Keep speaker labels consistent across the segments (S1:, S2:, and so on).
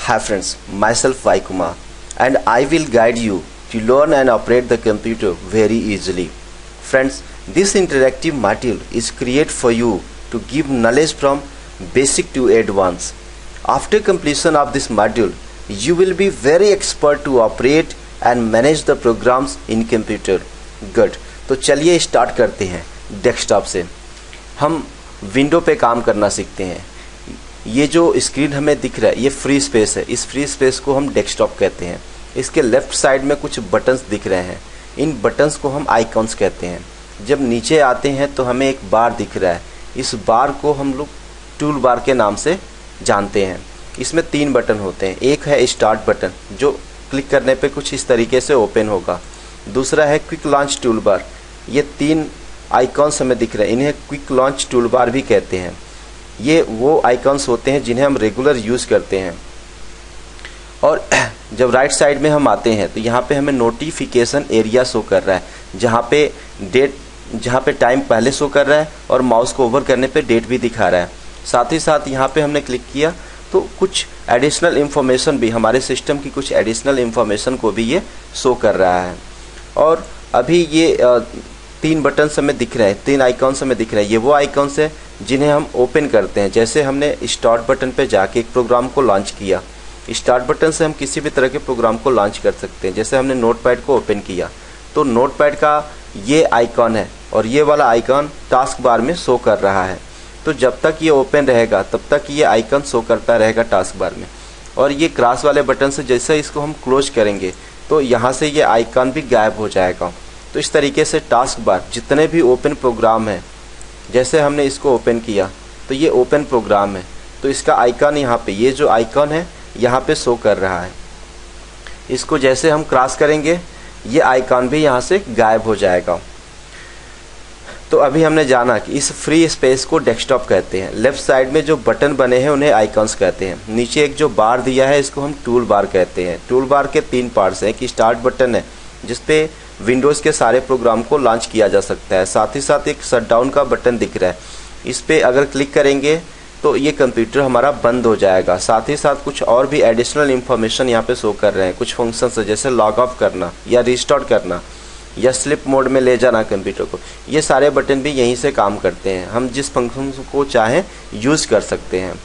S1: Hi friends, myself Vai Kumar and I will guide you to learn and operate the computer very easily. Friends, this interactive module is created for you to give knowledge from basic to advanced. After completion of this module, you will be very expert to operate and manage the programs in computer. Good. तो चलिए start करते हैं। Desktop से हम window पे काम करना सीखते हैं। ये जो स्क्रीन हमें दिख रहा है ये फ्री स्पेस है। इस फ्री स्पेस को हम डेस्कटॉप कहते हैं। इसके लेफ्ट साइड में कुछ बटन्स दिख रहे हैं। इन बटन्स को हम आइकॉन्स कहते हैं। जब नीचे आते हैं तो हमें एक बार दिख रहा है। इस बार को हम लोग टूल बार के नाम से जानते हैं। इसमें 3 बटन होते हैं। एक है स्टार्ट बटन जो क्लिक करने पे कुछ इस तरीके से ओपन होगा। दूसरा है क्विक लॉन्च टूल बार। ये 3 आइकॉन्स हमें दिख रहे हैं, इन्हें क्विक लॉन्च टूल बार भी कहते हैं। ये वो आइकॉन्स होते हैं जिन्हें हम रेगुलर यूज़ करते हैं। और जब राइट साइड में हम आते हैं तो यहाँ पे हमें नोटिफिकेशन एरिया शो कर रहा है, जहाँ पे टाइम पहले शो कर रहा है और माउस को ओवर करने पे डेट भी दिखा रहा है। साथ ही साथ यहाँ पे हमने क्लिक किया तो कुछ एडिशनल इन्फॉर्मेशन भी, हमारे सिस्टम की कुछ एडिशनल इन्फॉर्मेशन को भी ये शो कर रहा है। और अभी ये 3 बटन्स हमें दिख रहे हैं, 3 आइकॉन्स हमें दिख रहे हैं। ये वो आइकॉन्स हैं जिन्हें हम ओपन करते हैं। जैसे हमने स्टार्ट बटन पे जाके एक प्रोग्राम को लॉन्च किया। स्टार्ट बटन से हम किसी भी तरह के प्रोग्राम को लॉन्च कर सकते हैं। जैसे हमने नोटपैड को ओपन किया तो नोटपैड का ये आइकॉन है और ये वाला आइकॉन टास्क बार में शो कर रहा है। तो जब तक ये ओपन रहेगा तब तक ये आइकॉन शो करता रहेगा टास्क बार में। और ये क्रॉस वाले बटन से जैसे इसको हम क्लोज करेंगे तो यहाँ से ये आइकॉन भी गायब हो जाएगा। तो इस तरीके से टास्क बार जितने भी ओपन प्रोग्राम हैं, जैसे हमने इसको ओपन किया तो ये ओपन प्रोग्राम है, तो इसका आइकॉन यहाँ पे, ये जो आइकॉन है यहाँ पे शो कर रहा है। इसको जैसे हम क्रॉस करेंगे ये आइकॉन भी यहाँ से गायब हो जाएगा। तो अभी हमने जाना कि इस फ्री स्पेस को डेस्कटॉप कहते हैं। लेफ्ट साइड में जो बटन बने हैं उन्हें आइकॉन्स कहते हैं। नीचे एक जो बार दिया है इसको हम टूल बार कहते हैं। टूल बार के 3 पार्ट्स हैं। कि स्टार्ट बटन है जिसपे विंडोज़ के सारे प्रोग्राम को लॉन्च किया जा सकता है। साथ ही साथ एक शटडाउन का बटन दिख रहा है, इस पर अगर क्लिक करेंगे तो ये कंप्यूटर हमारा बंद हो जाएगा। साथ ही साथ कुछ और भी एडिशनल इन्फॉर्मेशन यहाँ पे शो कर रहे हैं। कुछ फंक्शंस है जैसे लॉग ऑफ करना या रिस्टार्ट करना या स्लिप मोड में ले जाना कंप्यूटर को। ये सारे बटन भी यहीं से काम करते हैं। हम जिस फंक्शन को चाहें यूज़ कर सकते हैं।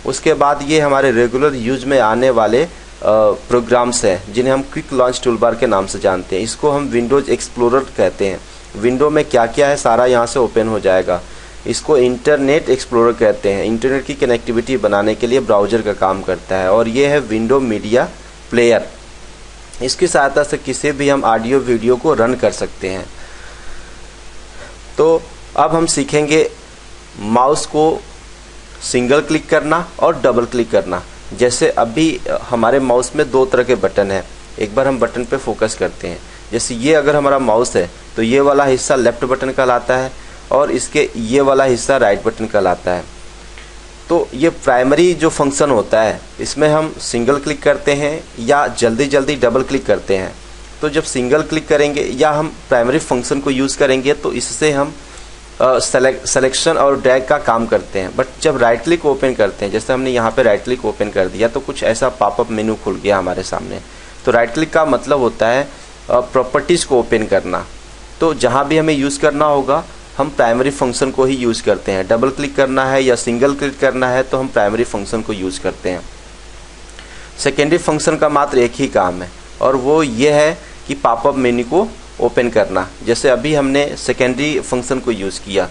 S1: उसके बाद ये हमारे रेगुलर यूज में आने वाले प्रोग्राम्स हैं जिन्हें हम क्विक लॉन्च टूलबार के नाम से जानते हैं। इसको हम विंडोज़ एक्सप्लोरर कहते हैं। विंडो में क्या क्या है सारा यहाँ से ओपन हो जाएगा। इसको इंटरनेट एक्सप्लोरर कहते हैं। इंटरनेट की कनेक्टिविटी बनाने के लिए ब्राउज़र का काम करता है। और ये है विंडो मीडिया प्लेयर। इसकी सहायता से किसी भी हम ऑडियो वीडियो को रन कर सकते हैं। तो अब हम सीखेंगे माउस को सिंगल क्लिक करना और डबल क्लिक करना। जैसे अभी हमारे माउस में 2 तरह के बटन हैं। एक बार हम बटन पे फोकस करते हैं। जैसे ये अगर हमारा माउस है तो ये वाला हिस्सा लेफ्ट बटन कहलाता है और इसके ये वाला हिस्सा राइट बटन कहलाता है। तो ये प्राइमरी जो फंक्शन होता है इसमें हम सिंगल क्लिक करते हैं या जल्दी जल्दी डबल क्लिक करते हैं। तो जब सिंगल क्लिक करेंगे या हम प्राइमरी फंक्शन को यूज़ करेंगे तो इससे हम सिलेक्शन और ड्रैग का काम करते हैं। बट जब राइट क्लिक ओपन करते हैं, जैसे हमने यहाँ पे राइट क्लिक ओपन कर दिया तो कुछ ऐसा पॉपअप मेनू खुल गया हमारे सामने। तो राइट क्लिक का मतलब होता है प्रॉपर्टीज़ को ओपन करना। तो जहाँ भी हमें यूज़ करना होगा हम प्राइमरी फंक्शन को ही यूज़ करते हैं। डबल क्लिक करना है या सिंगल क्लिक करना है तो हम प्राइमरी फंक्शन को यूज़ करते हैं। सेकेंडरी फंक्शन का मात्र एक ही काम है और वो ये है कि पॉपअप मेन्यू को ओपन करना। जैसे अभी हमने सेकेंडरी फंक्शन को यूज़ किया,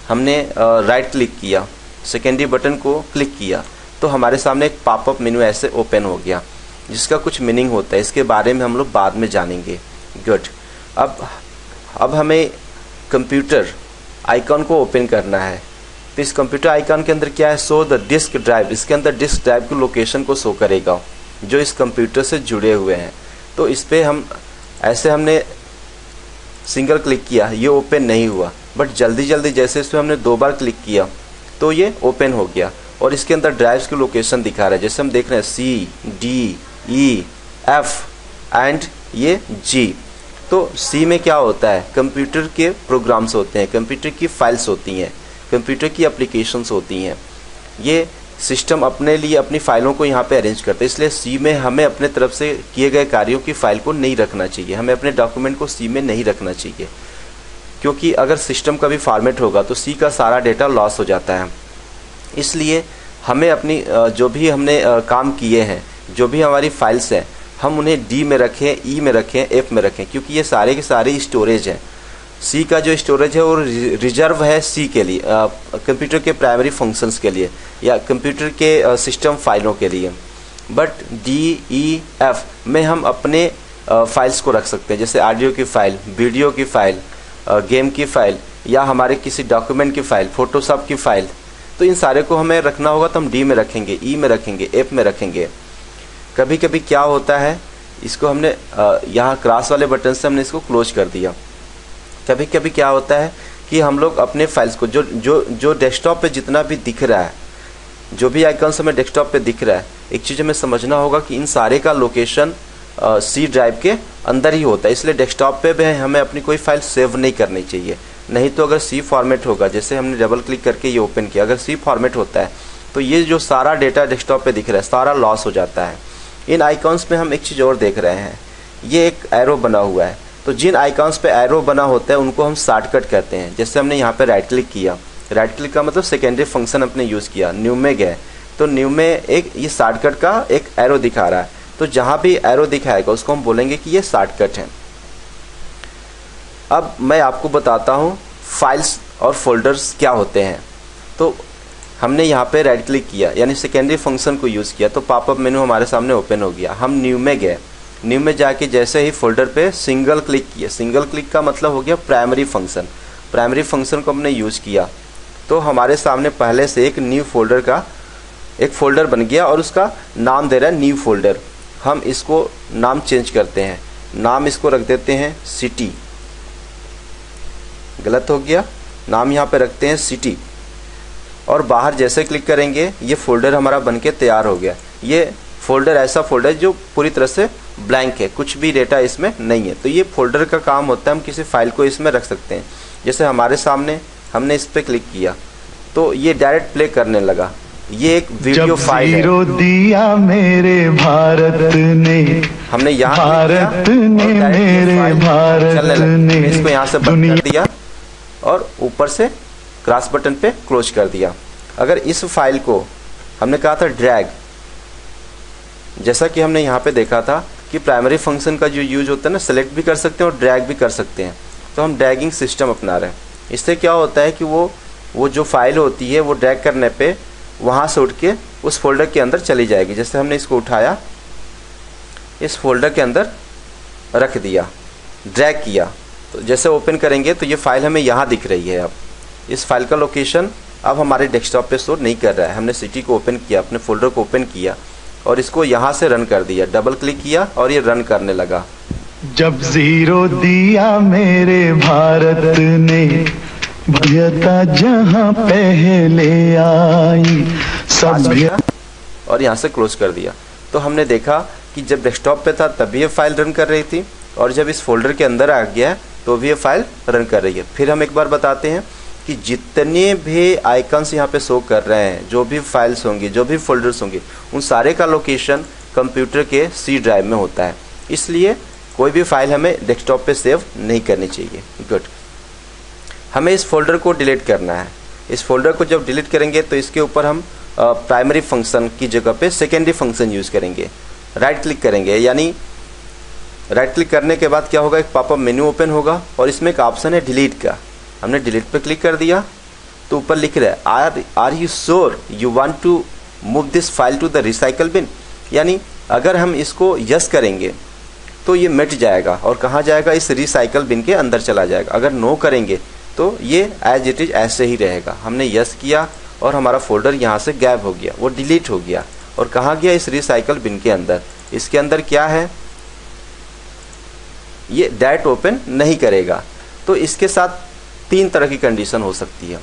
S1: हमने राइट क्लिक किया, सेकेंडरी बटन को क्लिक किया तो हमारे सामने एक पॉपअप मेन्यू ऐसे ओपन हो गया जिसका कुछ मीनिंग होता है। इसके बारे में हम लोग बाद में जानेंगे। गुड। अब हमें कंप्यूटर आइकॉन को ओपन करना है। तो इस कंप्यूटर आइकॉन के अंदर क्या है, शो द डिस्क ड्राइव। इसके अंदर डिस्क ड्राइव की लोकेशन को शो करेगा जो इस कंप्यूटर से जुड़े हुए हैं। तो इस पर हम ऐसे हमने सिंगल क्लिक किया, ये ओपन नहीं हुआ। बट जल्दी जल्दी जैसे इस पर हमने 2 बार क्लिक किया तो ये ओपन हो गया और इसके अंदर ड्राइव्स की लोकेशन दिखा रहा है। जैसे हम देख रहे हैं C, D, E, F and ये G। तो C में क्या होता है, कंप्यूटर के प्रोग्राम्स होते हैं, कंप्यूटर की फाइल्स होती हैं, कंप्यूटर की एप्लीकेशंस होती हैं। ये सिस्टम अपने लिए अपनी फाइलों को यहाँ पे अरेंज करता है। इसलिए सी में हमें अपने तरफ से किए गए कार्यों की फाइल को नहीं रखना चाहिए, हमें अपने डॉक्यूमेंट को सी में नहीं रखना चाहिए, क्योंकि अगर सिस्टम का भी फॉर्मेट होगा तो सी का सारा डेटा लॉस हो जाता है। इसलिए हमें अपनी जो भी हमने काम किए हैं, जो भी हमारी फाइल्स हैं, हम उन्हें डी में रखें, ई में रखें, एफ में रखें, क्योंकि ये सारे के सारे स्टोरेज हैं। सी का जो स्टोरेज है वो रिजर्व है सी के लिए, कंप्यूटर के प्राइमरी फंक्शंस के लिए या कंप्यूटर के सिस्टम फाइलों के लिए। बट डी, ई, एफ में हम अपने फाइल्स को रख सकते हैं, जैसे ऑडियो की फ़ाइल, वीडियो की फ़ाइल, गेम की फ़ाइल या हमारे किसी डॉक्यूमेंट की फ़ाइल, फोटोशॉप की फ़ाइल। तो इन सारे को हमें रखना होगा तो हम डी में रखेंगे, ई में रखेंगे, एफ में रखेंगे। कभी कभी क्या होता है, इसको हमने यहाँ क्रॉस वाले बटन से हमने इसको क्लोज कर दिया। कभी कभी क्या होता है कि हम लोग अपने फाइल्स को जो डेस्कटॉप पे जितना भी दिख रहा है, जो भी आइकन्स हमें डेस्कटॉप पे दिख रहा है, एक चीज़ हमें समझना होगा कि इन सारे का लोकेशन सी ड्राइव के अंदर ही होता है। इसलिए डेस्कटॉप पे भी हमें अपनी कोई फाइल सेव नहीं करनी चाहिए। नहीं तो अगर सी फॉर्मेट होगा, जैसे हमने डबल क्लिक करके ये ओपन किया, अगर सी फॉर्मेट होता है तो ये जो सारा डेटा डेस्कटॉप पे दिख रहा है सारा लॉस हो जाता है। इन आइकॉन्स में हम एक चीज़ और देख रहे हैं, ये एक एरो बना हुआ है। तो जिन आइकॉन्स पे एरो बना होता है उनको हम शॉर्टकट कहते हैं। जैसे हमने यहाँ पे राइट क्लिक किया, राइट क्लिक का मतलब सेकेंडरी फंक्शन अपने यूज़ किया, न्यू में गए तो न्यू में एक ये शॉर्टकट का एक एरो दिखा रहा है। तो जहाँ भी एरो दिखाएगा उसको हम बोलेंगे कि ये शॉर्टकट है। अब मैं आपको बताता हूँ फाइल्स और फोल्डर्स क्या होते हैं। तो हमने यहाँ पे राइट क्लिक किया यानी सेकेंडरी फंक्शन को यूज़ किया तो पॉपअप मेनू हमारे सामने ओपन हो गया। हम न्यू में गए, न्यू में जाके जैसे ही फोल्डर पे सिंगल क्लिक किया, सिंगल क्लिक का मतलब हो गया प्राइमरी फंक्शन। प्राइमरी फंक्शन को हमने यूज़ किया तो हमारे सामने पहले से एक न्यू फोल्डर का एक फ़ोल्डर बन गया और उसका नाम दे रहा है न्यू फोल्डर। हम इसको नाम चेंज करते हैं, नाम इसको रख देते हैं सिटी। गलत हो गया, नाम यहाँ पे रखते हैं सिटी और बाहर जैसे क्लिक करेंगे ये फोल्डर हमारा बनके तैयार हो गया। ये फोल्डर ऐसा फोल्डर है जो पूरी तरह से ब्लैंक है, कुछ भी डेटा इसमें नहीं है। तो ये फोल्डर का काम होता है, हम किसी फाइल को इसमें रख सकते हैं। जैसे हमारे सामने हमने इस पर क्लिक किया तो ये डायरेक्ट प्ले करने लगा। ये एक वीडियो फाइल है।
S2: दिया मेरे भारत ने,
S1: हमने यहाँ
S2: भारत ने, मेरे भारत ने
S1: इसको यहाँ से बंद कर दिया और ऊपर से क्रॉस बटन पे क्लोज कर दिया। अगर इस फाइल को हमने कहा था ड्रैग, जैसा कि हमने यहाँ पे देखा था कि प्राइमरी फंक्शन का जो यूज होता है ना, सेलेक्ट भी कर सकते हैं और ड्रैग भी कर सकते हैं। तो हम ड्रैगिंग सिस्टम अपना रहे हैं। इससे क्या होता है कि वो जो फाइल होती है वो ड्रैग करने पे वहाँ से उठ के उस फोल्डर के अंदर चली जाएगी। जैसे हमने इसको उठाया, इस फोल्डर के अंदर रख दिया, ड्रैग किया, तो जैसे ओपन करेंगे तो ये फाइल हमें यहाँ दिख रही है। अब इस फाइल का लोकेशन अब हमारे डेस्कटॉप पे स्टोर नहीं कर रहा है। हमने सिटी को ओपन किया, अपने फोल्डर को ओपन किया और इसको यहाँ से रन कर दिया, डबल क्लिक किया और ये रन करने लगा।
S2: जब जीरो दिया मेरे भारत ने, सभ्यता जहाँ पहले आई सभ्य,
S1: और यहाँ से क्लोज कर दिया। तो हमने देखा कि जब डेस्कटॉप पे था तभी ये फाइल रन कर रही थी और जब इस फोल्डर के अंदर आ गया तो भी ये फाइल रन कर रही है। फिर हम एक बार बताते हैं कि जितने भी आइकन्स यहाँ पे शो कर रहे हैं, जो भी फाइल्स होंगी, जो भी फोल्डर्स होंगे, उन सारे का लोकेशन कंप्यूटर के सी ड्राइव में होता है। इसलिए कोई भी फाइल हमें डेस्कटॉप पे सेव नहीं करनी चाहिए। गुड। हमें इस फोल्डर को डिलीट करना है। इस फोल्डर को जब डिलीट करेंगे तो इसके ऊपर हम प्राइमरी फंक्शन की जगह पे सेकेंडरी फंक्शन यूज़ करेंगे। राइट क्लिक करेंगे, यानी राइट क्लिक करने के बाद क्या होगा, एक पॉपअप मेन्यू ओपन होगा और इसमें एक ऑप्शन है डिलीट का। हमने डिलीट पे क्लिक कर दिया तो ऊपर लिख रहा है are you sure you want to move this file to the recycle bin. यानी अगर हम इसको यस करेंगे तो ये मिट जाएगा और कहाँ जाएगा, इस रिसाइकल बिन के अंदर चला जाएगा। अगर नो करेंगे तो ये एज इट इज ऐसे ही रहेगा। हमने यस किया और हमारा फोल्डर यहाँ से गायब हो गया, वो डिलीट हो गया और कहाँ गया, इस रिसाइकल बिन के अंदर। इसके अंदर क्या है, ये डायरेक्ट ओपन नहीं करेगा। तो इसके साथ तीन तरह की कंडीशन हो सकती है।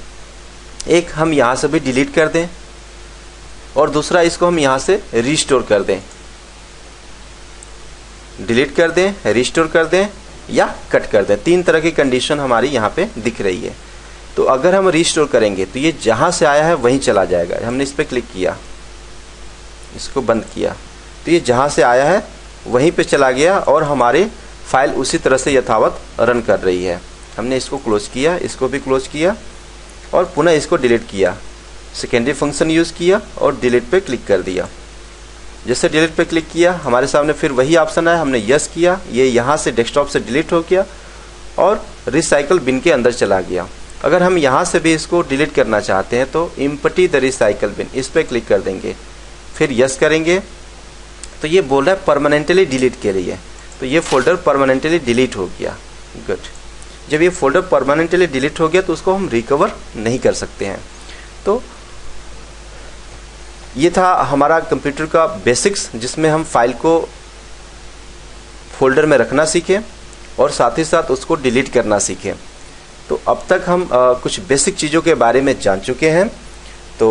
S1: एक, हम यहाँ से भी डिलीट कर दें और दूसरा, इसको हम यहाँ से रिस्टोर कर दें। डिलीट कर दें, रिस्टोर कर दें या कट कर दें। तीन तरह की कंडीशन हमारी यहाँ पे दिख रही है। तो अगर हम रिस्टोर करेंगे तो ये जहाँ से आया है वहीं चला जाएगा। हमने इस पर क्लिक किया, इसको बंद किया तो ये जहाँ से आया है वहीं पे चला गया और हमारी फाइल उसी तरह से यथावत रन कर रही है। हमने इसको क्लोज किया, इसको भी क्लोज किया और पुनः इसको डिलीट किया, सेकेंडरी फंक्शन यूज़ किया और डिलीट पे क्लिक कर दिया। जैसे डिलीट पे क्लिक किया हमारे सामने फिर वही ऑप्शन आया, हमने यस किया, ये यहाँ से डेस्कटॉप से डिलीट हो गया और रिसाइकल बिन के अंदर चला गया। अगर हम यहाँ से भी इसको डिलीट करना चाहते हैं तो इम्पटी द रिसाइकल बिन, इस पर क्लिक कर देंगे, फिर यस करेंगे तो ये बोल रहा है परमानेंटली डिलीट के लिए, तो ये फोल्डर परमानेंटली डिलीट हो गया। गुड। जब ये फोल्डर परमानेंटली डिलीट हो गया तो उसको हम रिकवर नहीं कर सकते हैं। तो ये था हमारा कंप्यूटर का बेसिक्स, जिसमें हम फाइल को फोल्डर में रखना सीखें और साथ ही साथ उसको डिलीट करना सीखें। तो अब तक हम कुछ बेसिक चीज़ों के बारे में जान चुके हैं। तो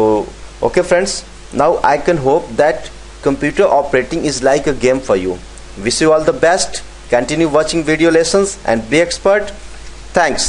S1: okay friends, now I can hope that computer operating is like a game for you. Wish you all the best. Continue watching video lessons and be expert. Thanks.